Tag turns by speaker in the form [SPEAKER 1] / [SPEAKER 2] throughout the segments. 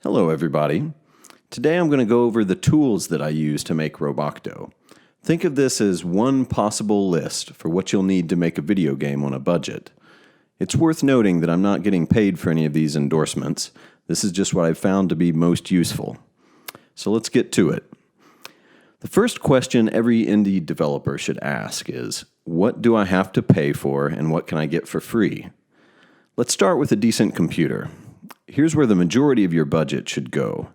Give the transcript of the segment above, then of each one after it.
[SPEAKER 1] Hello, everybody. Today I'm going to go over the tools that I use to make Robocto. Think of this as one possible list for what you'll need to make a video game on a budget. It's worth noting that I'm not getting paid for any of these endorsements. This is just what I've found to be most useful. So let's get to it. The first question every indie developer should ask is, what do I have to pay for and what can I get for free? Let's start with a decent computer. Here's where the majority of your budget should go.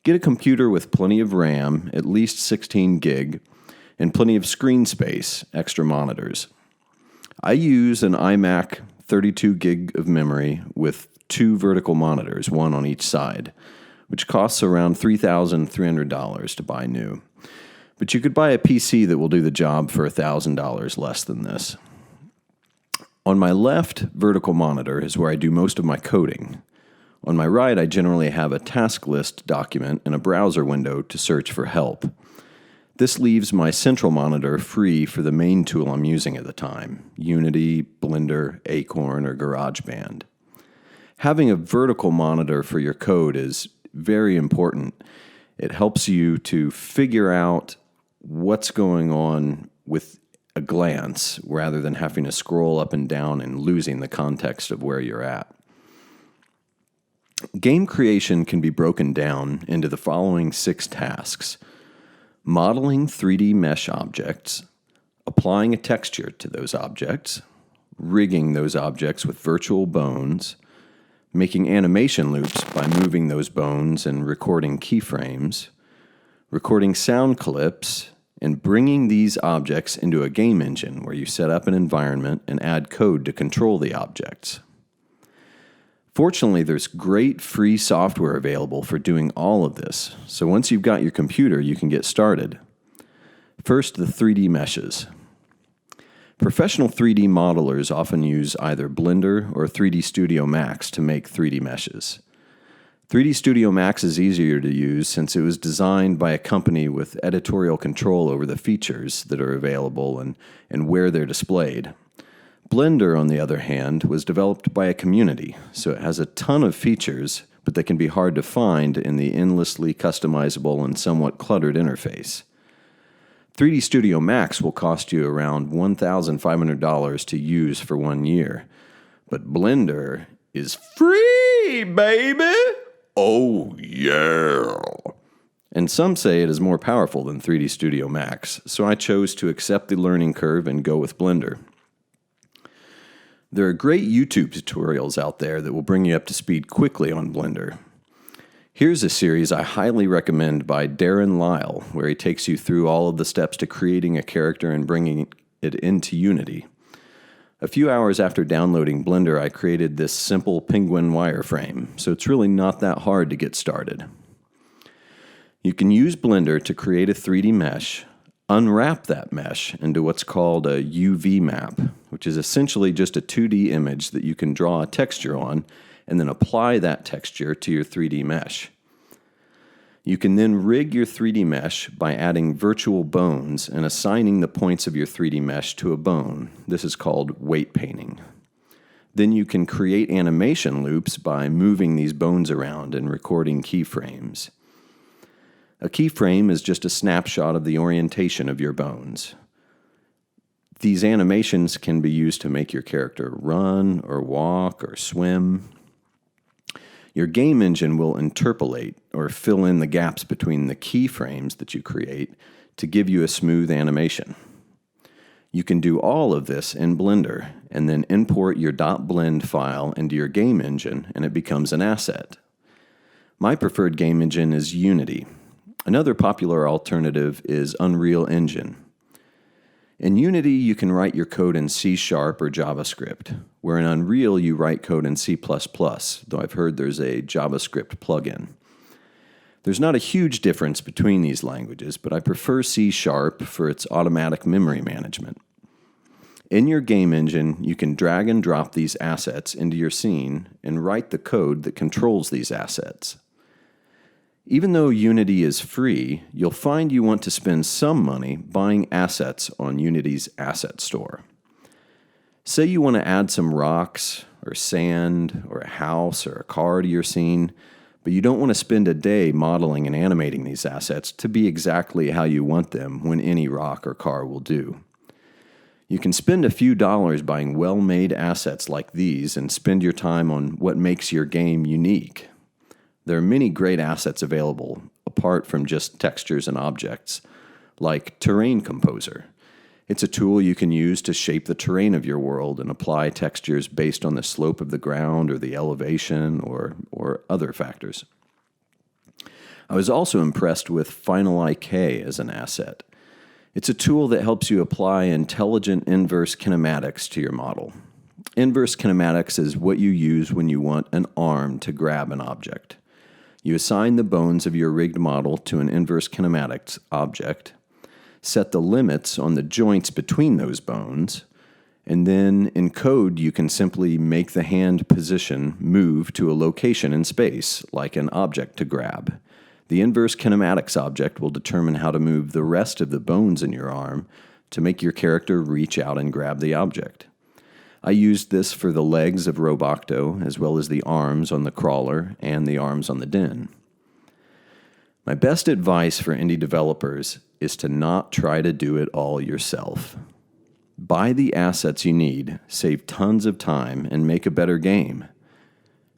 [SPEAKER 1] Get a computer with plenty of RAM, at least 16 gig, and plenty of screen space, extra monitors. I use an iMac 32 gig of memory with 2 vertical monitors, one on each side, which costs around $3,300 to buy new. But you could buy a PC that will do the job for $1,000 less than this. On my left vertical monitor is where I do most of my coding. On my right, I generally have a task list document and a browser window to search for help. This leaves my central monitor free for the main tool I'm using at the time, Unity, Blender, Acorn, or GarageBand. Having a vertical monitor for your code is very important. It helps you to figure out what's going on with a glance rather than having to scroll up and down and losing the context of where you're at. Game creation can be broken down into the following 6 tasks: modeling 3D mesh objects, applying a texture to those objects, rigging those objects with virtual bones, making animation loops by moving those bones and recording keyframes, recording sound clips, and bringing these objects into a game engine where you set up an environment and add code to control the objects. Fortunately, there's great free software available for doing all of this, so once you've got your computer, you can get started. First, the 3D meshes. Professional 3D modelers often use either Blender or 3D Studio Max to make 3D meshes. 3D Studio Max is easier to use since it was designed by a company with editorial control over the features that are available and where they're displayed. Blender, on the other hand, was developed by a community, so it has a ton of features, but they can be hard to find in the endlessly customizable and somewhat cluttered interface. 3D Studio Max will cost you around $1,500 to use for 1 year, but Blender is free, baby! Oh, yeah! And some say it is more powerful than 3D Studio Max, so I chose to accept the learning curve and go with Blender. There are great YouTube tutorials out there that will bring you up to speed quickly on Blender. Here's a series I highly recommend by Darren Lile, where he takes you through all of the steps to creating a character and bringing it into Unity. A few hours after downloading Blender, I created this simple penguin wireframe, so it's really not that hard to get started. You can use Blender to create a 3D mesh, unwrap that mesh into what's called a UV map, which is essentially just a 2D image that you can draw a texture on and then apply that texture to your 3D mesh. You can then rig your 3D mesh by adding virtual bones and assigning the points of your 3D mesh to a bone. This is called weight painting. Then you can create animation loops by moving these bones around and recording keyframes. A keyframe is just a snapshot of the orientation of your bones. These animations can be used to make your character run or walk or swim. Your game engine will interpolate or fill in the gaps between the keyframes that you create to give you a smooth animation. You can do all of this in Blender and then import your .blend file into your game engine and it becomes an asset. My preferred game engine is Unity. Another popular alternative is Unreal Engine. In Unity, you can write your code in C# or JavaScript, where in Unreal you write code in C++, though I've heard there's a JavaScript plugin. There's not a huge difference between these languages, but I prefer C# for its automatic memory management. In your game engine, you can drag and drop these assets into your scene and write the code that controls these assets. Even though Unity is free, you'll find you want to spend some money buying assets on Unity's asset store. Say you want to add some rocks or sand or a house or a car to your scene, But you don't want to spend a day modeling and animating these assets to be exactly how you want them when any rock or car will do. You can spend a few dollars buying well-made assets like these and spend your time on what makes your game unique. There are many great assets available, apart from just textures and objects, like Terrain Composer. It's a tool you can use to shape the terrain of your world and apply textures based on the slope of the ground or the elevation or other factors. I was also impressed with Final IK as an asset. It's a tool that helps you apply intelligent inverse kinematics to your model. Inverse kinematics is what you use when you want an arm to grab an object. You assign the bones of your rigged model to an inverse kinematics object, set the limits on the joints between those bones, and then in code you can simply make the hand position move to a location in space, like an object to grab. The inverse kinematics object will determine how to move the rest of the bones in your arm to make your character reach out and grab the object. I used this for the legs of Robocto, as well as the arms on the crawler and the arms on the den. My best advice for indie developers is to not try to do it all yourself. Buy the assets you need, save tons of time, and make a better game.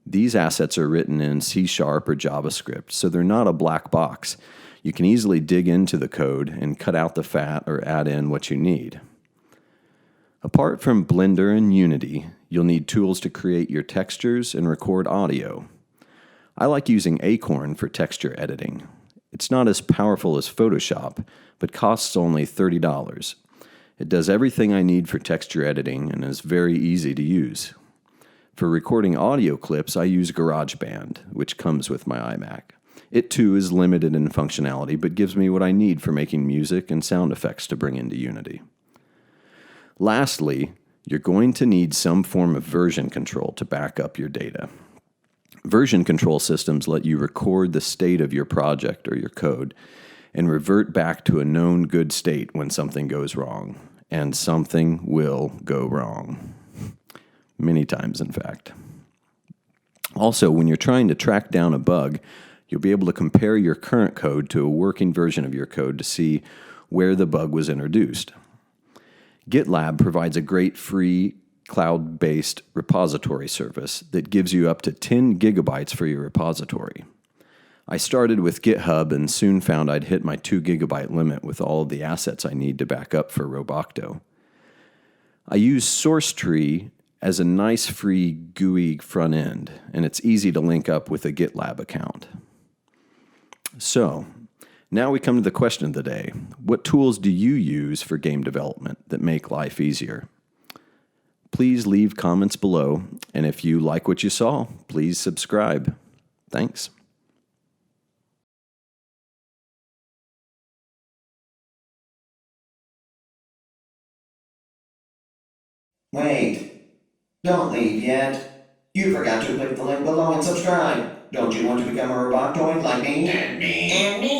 [SPEAKER 1] These assets are written in C# or JavaScript, so they're not a black box. You can easily dig into the code and cut out the fat or add in what you need. Apart from Blender and Unity, you'll need tools to create your textures and record audio. I like using Acorn for texture editing. It's not as powerful as Photoshop, but costs only $30. It does everything I need for texture editing and is very easy to use. For recording audio clips, I use GarageBand, which comes with my iMac. It too is limited in functionality, but gives me what I need for making music and sound effects to bring into Unity. Lastly, you're going to need some form of version control to back up your data. Version control systems let you record the state of your project or your code and revert back to a known good state when something goes wrong. And something will go wrong. Many times, in fact. Also, when you're trying to track down a bug, you'll be able to compare your current code to a working version of your code to see where the bug was introduced. GitLab provides a great free cloud-based repository service that gives you up to 10 gigabytes for your repository. I started with GitHub and soon found I'd hit my 2 gigabyte limit with all of the assets I need to back up for Robocto. I use SourceTree as a nice free GUI front end, and it's easy to link up with a GitLab account. So, now we come to the question of the day. What tools do you use for game development that make life easier? Please leave comments below, and if you like what you saw, please subscribe. Thanks.
[SPEAKER 2] Wait, don't leave yet. You forgot to click the link below and subscribe. Don't you want to become a Roboctoid like me? And me? And me?